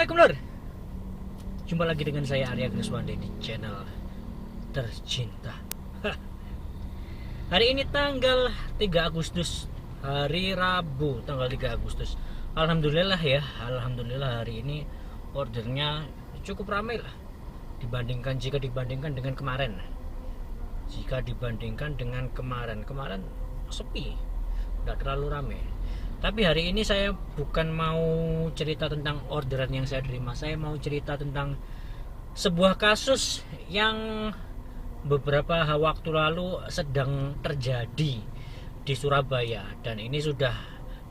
Assalamualaikum Lur. Jumpa lagi dengan saya Arya Kriswandi di channel tercinta. Hari ini tanggal 3 Agustus, hari Rabu tanggal 3 Agustus. Alhamdulillah ya, alhamdulillah hari ini ordernya cukup ramai lah jika dibandingkan dengan kemarin. Kemarin sepi, tidak terlalu ramai. Tapi hari ini saya bukan mau cerita tentang orderan yang saya terima. Saya mau cerita tentang sebuah kasus yang beberapa waktu lalu sedang terjadi di Surabaya, dan ini sudah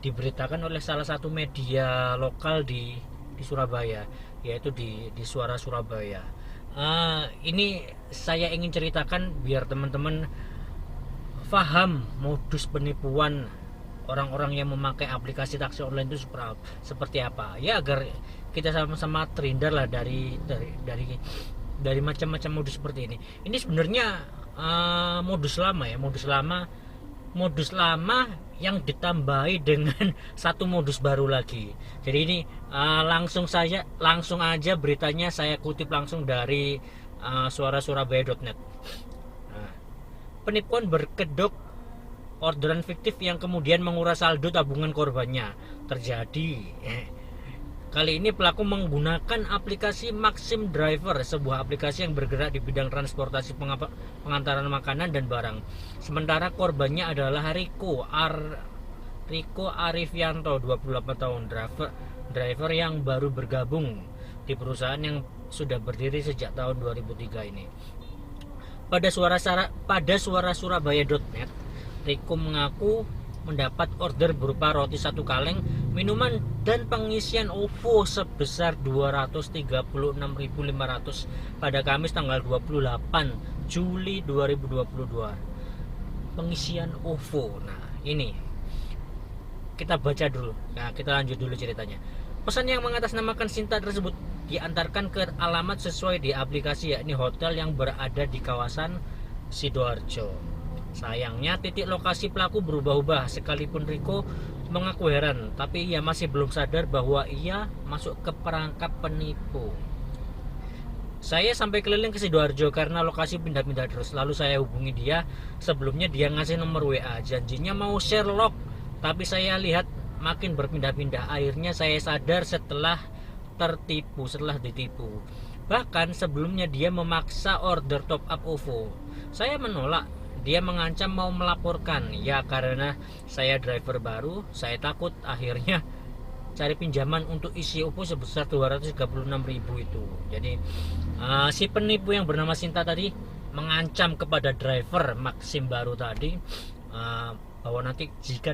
diberitakan oleh salah satu media lokal di Surabaya, yaitu di Suara Surabaya. Ini saya ingin ceritakan biar teman-teman paham modus penipuan orang-orang yang memakai aplikasi taksi online itu seperti apa, ya, agar kita sama-sama terhindar lah dari macam-macam modus seperti ini. Ini sebenarnya modus lama yang ditambahi dengan satu modus baru lagi. Jadi ini langsung aja beritanya saya kutip langsung dari suarasurabaya.net. Penipuan berkedok orderan fiktif yang kemudian menguras saldo tabungan korbannya terjadi. Kali ini pelaku menggunakan aplikasi Maxim Driver, sebuah aplikasi yang bergerak di bidang transportasi pengantaran makanan dan barang. Sementara korbannya adalah Riko Arifianto, 28 tahun, driver yang baru bergabung di perusahaan yang sudah berdiri sejak tahun 2003 ini. Pada suara surabaya.net, Riko mengaku mendapat order berupa roti 1 kaleng, minuman, dan pengisian OVO sebesar 236.500 pada Kamis tanggal 28 Juli 2022. Pengisian OVO. Nah, ini kita baca dulu. Nah, kita lanjut dulu ceritanya. Pesan yang mengatasnamakan Sinta tersebut diantarkan ke alamat sesuai di aplikasi, yakni hotel yang berada di kawasan Sidoarjo. Sayangnya titik lokasi pelaku berubah-ubah, sekalipun Riko mengaku heran, tapi ia masih belum sadar bahwa ia masuk ke perangkap penipu. Saya sampai keliling ke Sidoarjo karena lokasi pindah-pindah terus. Lalu saya hubungi dia. Sebelumnya dia ngasih nomor WA, janjinya mau share log, tapi saya lihat makin berpindah-pindah. Akhirnya saya sadar setelah ditipu. Bahkan sebelumnya dia memaksa order top up OVO. Saya menolak. Dia mengancam mau melaporkan. Ya, karena saya driver baru, saya takut. Akhirnya cari pinjaman untuk isi OVO sebesar 236.000 itu. Jadi si penipu yang bernama Sinta tadi mengancam kepada driver Maxim baru tadi bahwa nanti jika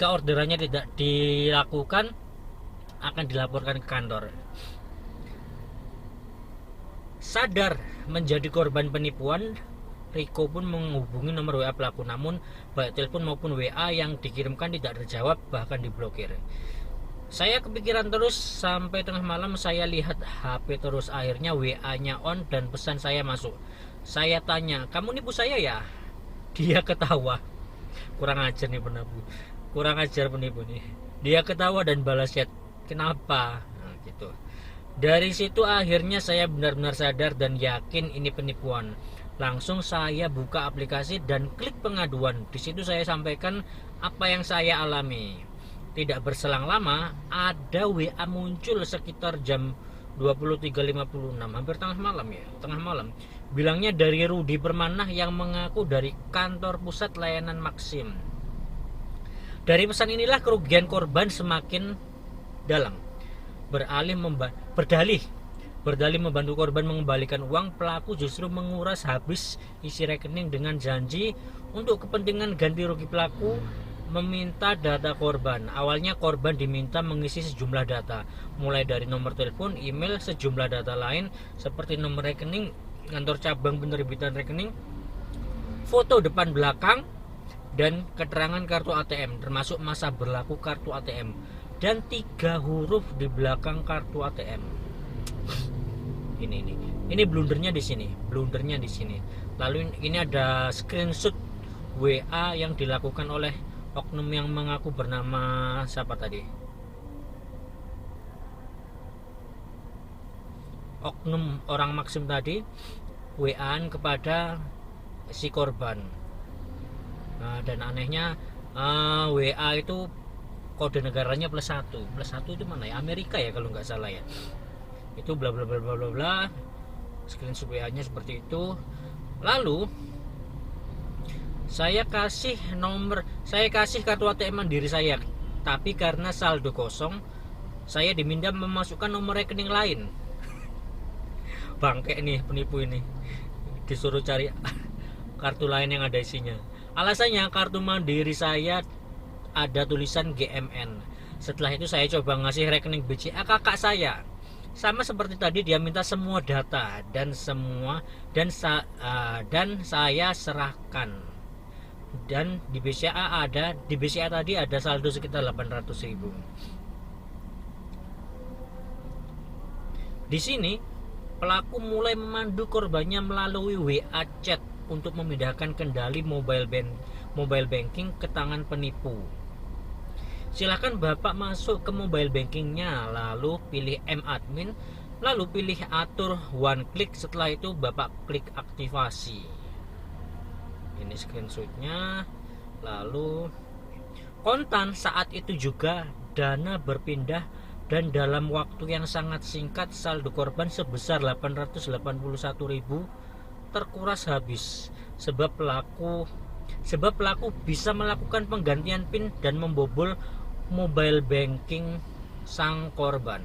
orderannya tidak dilakukan, akan dilaporkan ke kantor. Sadar menjadi korban penipuan, Riko pun menghubungi nomor WA pelaku, namun baik telepon maupun WA yang dikirimkan tidak terjawab, bahkan diblokir. Saya kepikiran terus sampai tengah malam. Saya lihat HP terus, akhirnya WA-nya on dan pesan saya masuk. Saya tanya, "Kamu nipu saya ya?" Dia ketawa. Kurang ajar penipu nih. Dia ketawa dan balas chat, "Kenapa?" Nah, gitu. Dari situ akhirnya saya benar-benar sadar dan yakin ini penipuan. Langsung saya buka aplikasi dan klik pengaduan. Di situ saya sampaikan apa yang saya alami. Tidak berselang lama, ada WA muncul sekitar jam 23.56, hampir tengah malam. Bilangnya dari Rudi Permanah yang mengaku dari kantor pusat layanan Maxim. Dari pesan inilah kerugian korban semakin dalam. Berdalih membantu korban mengembalikan uang, pelaku justru menguras habis isi rekening dengan janji untuk kepentingan ganti rugi. Pelaku meminta data korban. Awalnya korban diminta mengisi sejumlah data, mulai dari nomor telepon, email, sejumlah data lain seperti nomor rekening, kantor cabang penerbitan rekening, foto depan belakang, dan keterangan kartu ATM, termasuk masa berlaku kartu ATM, dan 3 huruf di belakang kartu ATM. Ini blundernya di sini. Lalu ini ada screenshot WA yang dilakukan oleh oknum yang mengaku bernama siapa tadi? oknum orang Maxim tadi WA-an kepada si korban. Nah, dan anehnya WA itu kode negaranya +1. +1 itu mana ya? Amerika ya kalau nggak salah ya. Itu bla bla bla bla bla bla. Screenshot WA-nya seperti itu. Lalu saya kasih kartu ATM Mandiri saya, tapi karena saldo kosong, saya diminta memasukkan nomor rekening lain. Bangke nih penipu ini, disuruh cari kartu lain yang ada isinya. Alasannya kartu Mandiri saya ada tulisan GMN. Setelah itu saya coba ngasih rekening BCA kakak saya. Sama seperti tadi, dia minta semua data dan saya serahkan. Dan di BCA tadi ada saldo sekitar 800.000. Di sini pelaku mulai memandu korbannya melalui WA chat untuk memindahkan kendali mobile banking ke tangan penipu. Silakan Bapak masuk ke mobile bankingnya, lalu pilih M-admin, lalu pilih atur one click. Setelah itu Bapak klik aktivasi. Ini screenshotnya. Lalu kontan saat itu juga dana berpindah, dan dalam waktu yang sangat singkat saldo korban sebesar 881.000 terkuras habis, sebab pelaku bisa melakukan penggantian PIN dan membobol mobile banking sang korban.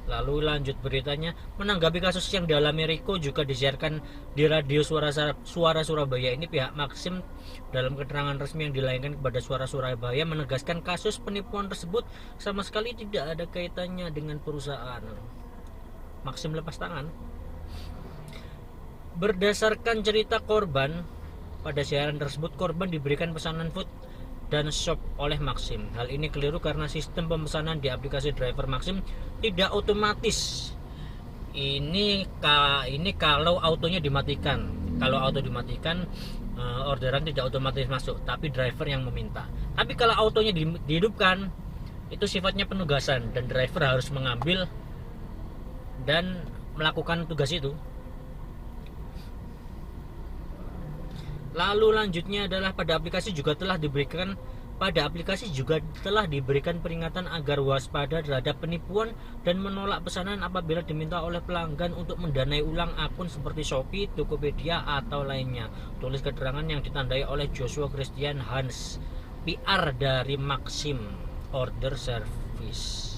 Lalu lanjut beritanya, menanggapi kasus yang dialami Riko juga disiarkan di radio Suara Surabaya. Ini pihak Maxim dalam keterangan resmi yang dilayangkan kepada Suara Surabaya menegaskan kasus penipuan tersebut sama sekali tidak ada kaitannya dengan perusahaan. Maxim lepas tangan. Berdasarkan cerita korban, pada siaran tersebut korban diberikan pesanan food dan shop oleh Maxim. Hal ini keliru karena sistem pemesanan di aplikasi driver Maxim tidak otomatis. Ini kalau autonya dimatikan. Kalau auto dimatikan, orderan tidak otomatis masuk, tapi driver yang meminta. Tapi kalau autonya dihidupkan, itu sifatnya penugasan dan driver harus mengambil dan melakukan tugas itu. Lalu lanjutnya adalah pada aplikasi juga telah diberikan peringatan agar waspada terhadap penipuan dan menolak pesanan apabila diminta oleh pelanggan untuk mendanai ulang akun seperti Shopee, Tokopedia atau lainnya. Tulis keterangan yang ditandai oleh Joshua Christian Hans, PR dari Maxim Order Service.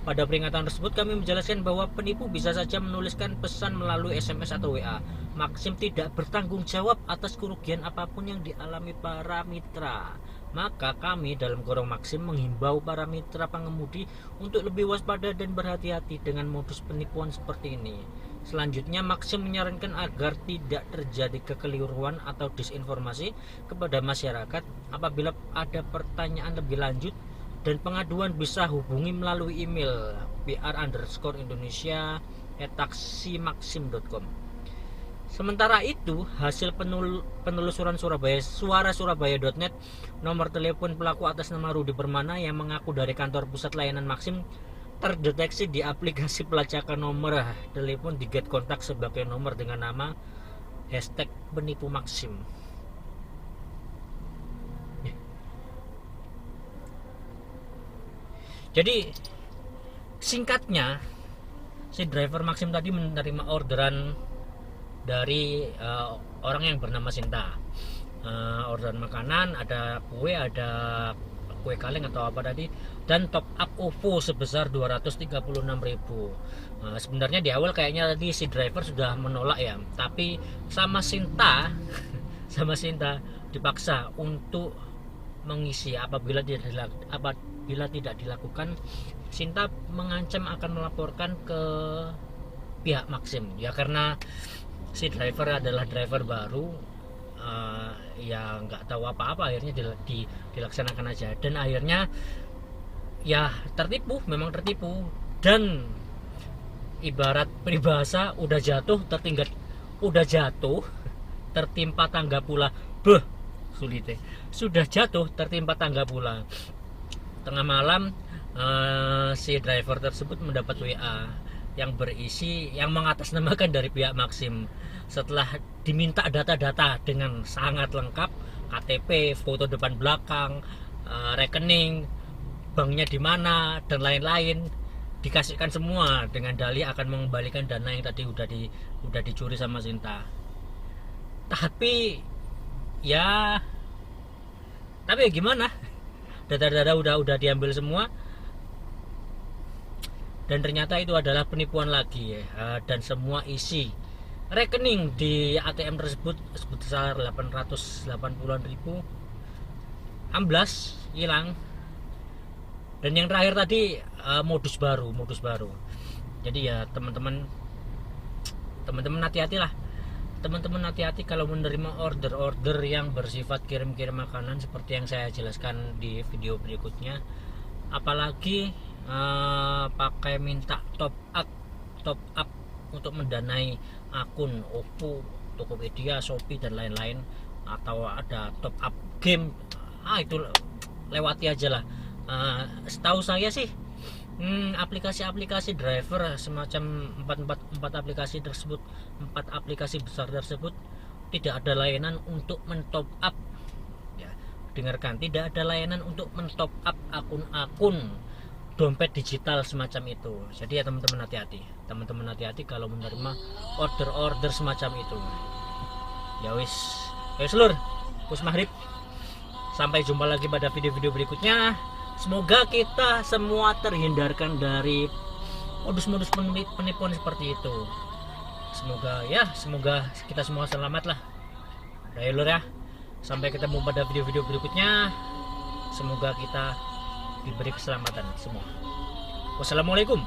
Pada peringatan tersebut kami menjelaskan bahwa penipu bisa saja menuliskan pesan melalui SMS atau WA. Maxim tidak bertanggung jawab atas kerugian apapun yang dialami para mitra. Maka kami dalam Gorong Maxim menghimbau para mitra pengemudi untuk lebih waspada dan berhati-hati dengan modus penipuan seperti ini. Selanjutnya Maxim menyarankan agar tidak terjadi kekeliruan atau disinformasi kepada masyarakat. Apabila ada pertanyaan lebih lanjut dan pengaduan bisa hubungi melalui email pr_indonesia@taksimaxim.com. Sementara itu, hasil penelusuran suarasurabaya.net, nomor telepon pelaku atas nama Rudi Permana yang mengaku dari kantor pusat layanan Maxim terdeteksi di aplikasi pelacakan nomor telepon di Get Kontak sebagai nomor dengan nama #penipu Maxim. Jadi singkatnya, si driver Maxim tadi menerima orderan dari orang yang bernama Sinta. Orderan makanan, ada kue kaleng atau apa tadi, dan top up OVO sebesar 236.000. Sebenarnya di awal kayaknya tadi si driver sudah menolak ya, tapi sama Sinta dipaksa untuk mengisi. Apabila tidak dilakukan, Sinta mengancam akan melaporkan ke pihak Maxim ya, karena si driver adalah driver baru, ya nggak tahu apa-apa, akhirnya dilaksanakan aja, dan akhirnya ya memang tertipu, dan ibarat peribahasa udah jatuh tertimpa tangga pula. Sudah jatuh tertimpa tangga pula. Tengah malam si driver tersebut mendapat WA yang berisi yang mengatasnamakan dari pihak Maxim. Setelah diminta data-data dengan sangat lengkap, KTP, foto depan belakang, rekening, banknya di mana dan lain-lain, dikasihkan semua dengan dalih akan mengembalikan dana yang tadi udah dicuri sama Sinta. Tapi ya gimana? Data-data udah diambil semua, dan ternyata itu adalah penipuan lagi ya. Dan semua isi rekening di ATM tersebut sebesar 880-an ribu amblas, hilang. Dan yang terakhir tadi modus baru. Jadi ya teman-teman hati-hatilah. Teman-teman hati-hati kalau menerima order yang bersifat kirim-kirim makanan seperti yang saya jelaskan di video berikutnya. Apalagi pakai minta top up untuk mendanai akun OVO, Tokopedia, Shopee dan lain-lain, atau ada top up game, itu lewati aja lah. Setahu saya sih aplikasi-aplikasi driver semacam 4 aplikasi tersebut, 4 aplikasi besar tersebut tidak ada layanan untuk mentop up ya. Dengarkan, tidak ada layanan untuk mentop up akun-akun dompet digital semacam itu. Jadi ya teman-teman hati-hati kalau menerima order semacam itu. Ya wis lur, pus maghrib. Sampai jumpa lagi pada video-video berikutnya. Semoga kita semua terhindarkan dari modus-modus penipuan seperti itu. Semoga kita semua selamat lah. Udah lur ya. Sampai ketemu pada video-video berikutnya. Semoga kita diberi keselamatan semua. Wassalamualaikum.